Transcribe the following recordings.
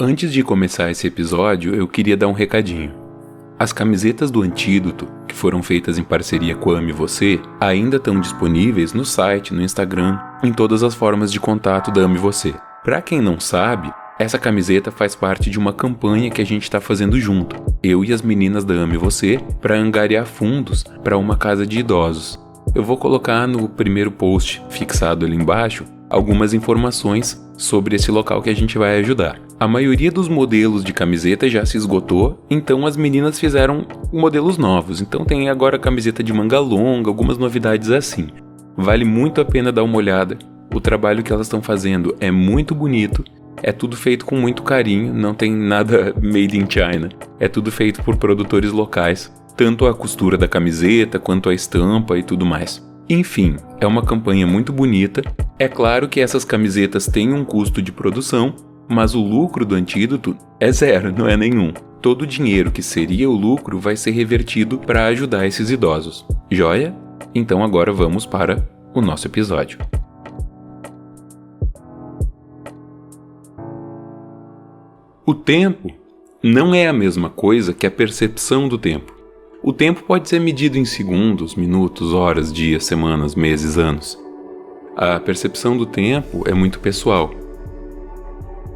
Antes de começar esse episódio, eu queria dar um recadinho. As camisetas do Antídoto, que foram feitas em parceria com a Ame Você, ainda estão disponíveis no site, no Instagram, em todas as formas de contato da Ame Você. Pra quem não sabe, essa camiseta faz parte de uma campanha que a gente está fazendo junto, eu e as meninas da Ame Você, para angariar fundos para uma casa de idosos. Eu vou colocar no primeiro post fixado ali embaixo algumas informações sobre esse local que a gente vai ajudar. A maioria dos modelos de camiseta já se esgotou, então as meninas fizeram modelos novos. Então tem agora camiseta de manga longa, algumas novidades assim. Vale muito a pena dar uma olhada. O trabalho que elas estão fazendo é muito bonito, é tudo feito com muito carinho, não tem nada made in China. É tudo feito por produtores locais, tanto a costura da camiseta quanto a estampa e tudo mais. Enfim, é uma campanha muito bonita. É claro que essas camisetas têm um custo de produção, mas o lucro do Antídoto é zero, não é nenhum. Todo o dinheiro que seria o lucro vai ser revertido para ajudar esses idosos. Joia? Então agora vamos para o nosso episódio. O tempo não é a mesma coisa que a percepção do tempo. O tempo pode ser medido em segundos, minutos, horas, dias, semanas, meses, anos. A percepção do tempo é muito pessoal.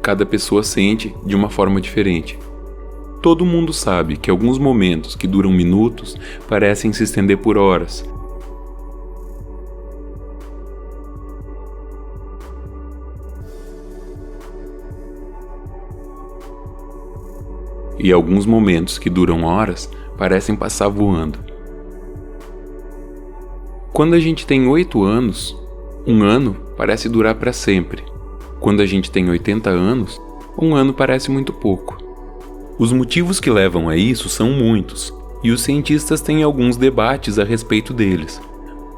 Cada pessoa sente de uma forma diferente. Todo mundo sabe que alguns momentos que duram minutos parecem se estender por horas. E alguns momentos que duram horas parecem passar voando. Quando a gente tem 8 anos, um ano parece durar para sempre. Quando a gente tem 80 anos, um ano parece muito pouco. Os motivos que levam a isso são muitos, e os cientistas têm alguns debates a respeito deles.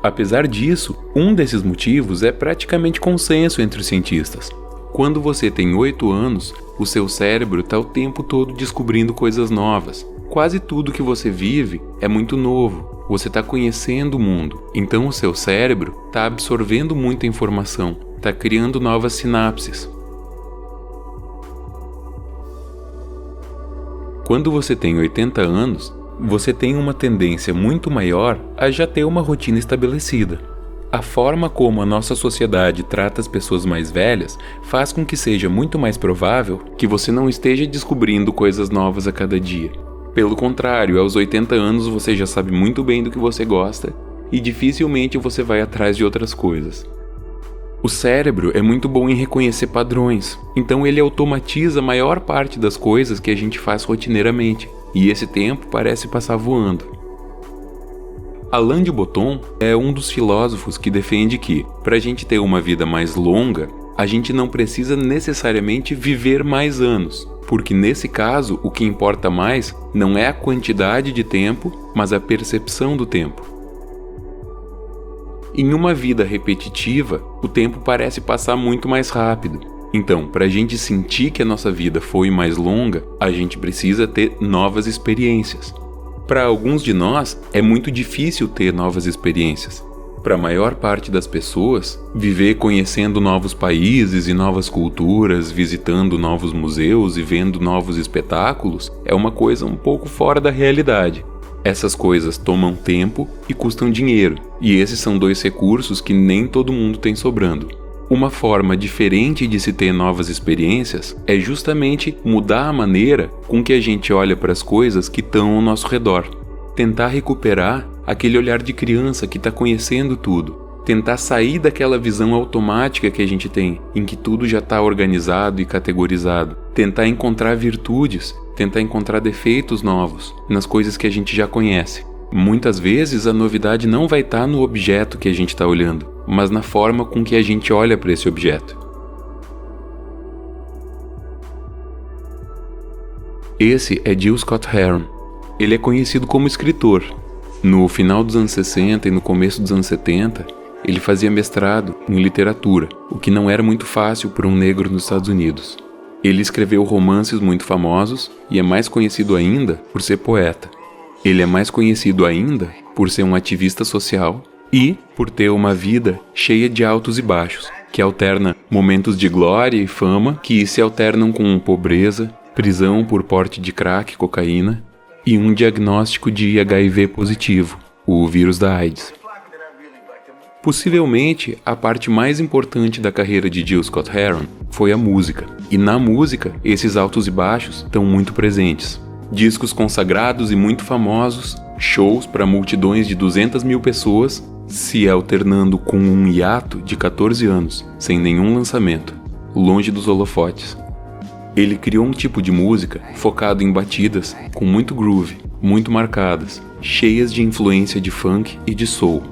Apesar disso, um desses motivos é praticamente consenso entre os cientistas. Quando você tem 8 anos, o seu cérebro está o tempo todo descobrindo coisas novas. Quase tudo que você vive é muito novo, você está conhecendo o mundo, então o seu cérebro está absorvendo muita informação, está criando novas sinapses. Quando você tem 80 anos, você tem uma tendência muito maior a já ter uma rotina estabelecida. A forma como a nossa sociedade trata as pessoas mais velhas faz com que seja muito mais provável que você não esteja descobrindo coisas novas a cada dia. Pelo contrário, aos 80 anos você já sabe muito bem do que você gosta e dificilmente você vai atrás de outras coisas. O cérebro é muito bom em reconhecer padrões, então ele automatiza a maior parte das coisas que a gente faz rotineiramente, e esse tempo parece passar voando. Alain de Botton é um dos filósofos que defende que, para a gente ter uma vida mais longa, a gente não precisa necessariamente viver mais anos, porque nesse caso o que importa mais não é a quantidade de tempo, mas a percepção do tempo. Em uma vida repetitiva, o tempo parece passar muito mais rápido. Então, para a gente sentir que a nossa vida foi mais longa, a gente precisa ter novas experiências. Para alguns de nós, é muito difícil ter novas experiências. Para a maior parte das pessoas, viver conhecendo novos países e novas culturas, visitando novos museus e vendo novos espetáculos, é uma coisa um pouco fora da realidade. Essas coisas tomam tempo e custam dinheiro, e esses são 2 recursos que nem todo mundo tem sobrando. Uma forma diferente de se ter novas experiências é justamente mudar a maneira com que a gente olha para as coisas que estão ao nosso redor. Tentar recuperar aquele olhar de criança que está conhecendo tudo. Tentar sair daquela visão automática que a gente tem, em que tudo já está organizado e categorizado. Tentar encontrar virtudes, tentar encontrar defeitos novos nas coisas que a gente já conhece. Muitas vezes a novidade não vai estar no objeto que a gente está olhando, mas na forma com que a gente olha para esse objeto. Esse é Gil Scott-Heron. Ele é conhecido como escritor. No final dos anos 60 e no começo dos anos 70, ele fazia mestrado em literatura, o que não era muito fácil para um negro nos Estados Unidos. Ele escreveu romances muito famosos e é mais conhecido ainda por ser poeta. Ele é mais conhecido ainda por ser um ativista social e por ter uma vida cheia de altos e baixos. que alterna momentos de glória e fama que se alternam com pobreza, prisão por porte de crack, cocaína e um diagnóstico de HIV positivo, o vírus da AIDS. Possivelmente, a parte mais importante da carreira de Gil Scott-Heron foi a música, e na música, esses altos e baixos estão muito presentes. Discos consagrados e muito famosos, shows para multidões de 200 mil pessoas, se alternando com um hiato de 14 anos, sem nenhum lançamento, longe dos holofotes. Ele criou um tipo de música focado em batidas com muito groove, muito marcadas, cheias de influência de funk e de soul.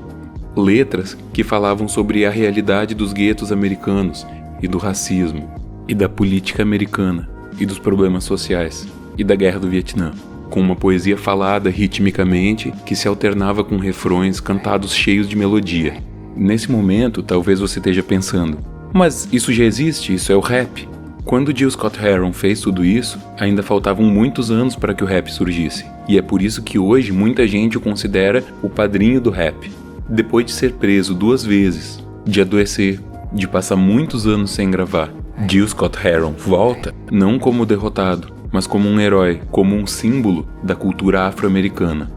Letras que falavam sobre a realidade dos guetos americanos e do racismo, e da política americana, e dos problemas sociais, e da guerra do Vietnã, com uma poesia falada ritmicamente que se alternava com refrões cantados cheios de melodia. Nesse momento, talvez você esteja pensando, mas isso já existe, isso é o rap. Quando Gil Scott-Heron fez tudo isso, ainda faltavam muitos anos para que o rap surgisse, e é por isso que hoje muita gente o considera o padrinho do rap. Depois de ser preso 2 vezes, de adoecer, de passar muitos anos sem gravar, Gil Scott-Heron volta não como derrotado, mas como um herói, como um símbolo da cultura afro-americana.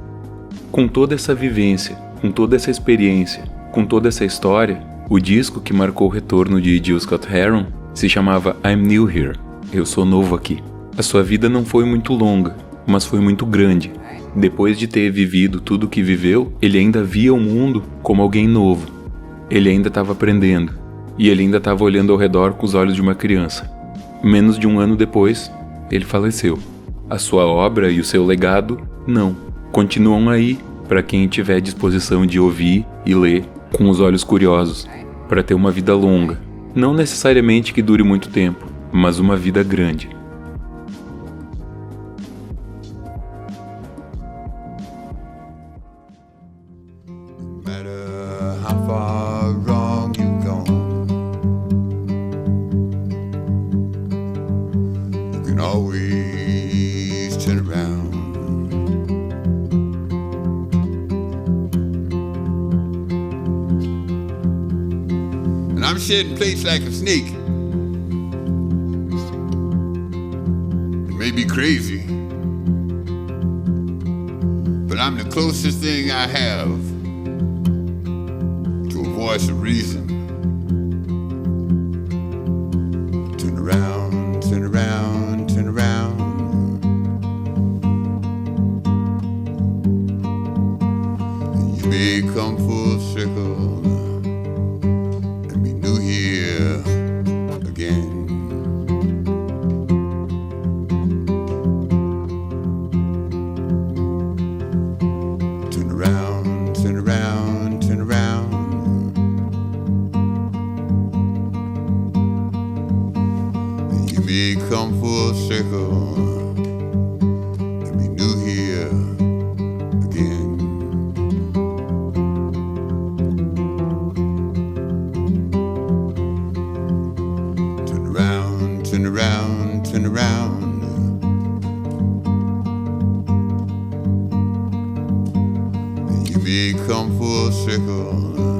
Com toda essa vivência, com toda essa experiência, com toda essa história, o disco que marcou o retorno de Gil Scott-Heron se chamava I'm New Here, Eu Sou Novo Aqui. A sua vida não foi muito longa, mas foi muito grande. Depois de ter vivido tudo o que viveu, ele ainda via o mundo como alguém novo. Ele ainda estava aprendendo, e ele ainda estava olhando ao redor com os olhos de uma criança. Menos de um ano depois, ele faleceu. A sua obra e o seu legado, não. Continuam aí para quem tiver disposição de ouvir e ler com os olhos curiosos, para ter uma vida longa. Não necessariamente que dure muito tempo, mas uma vida grande. Always turn around. And I'm shedding plates like a snake. It may be crazy, but I'm the closest thing I have to a voice of reason. Turn around, turn around, turn around. You may come full circle and be new here again. Turn around, turn around, turn around. You may come full circle and be new here again. Turn around, turn around, turn around. You may come full circle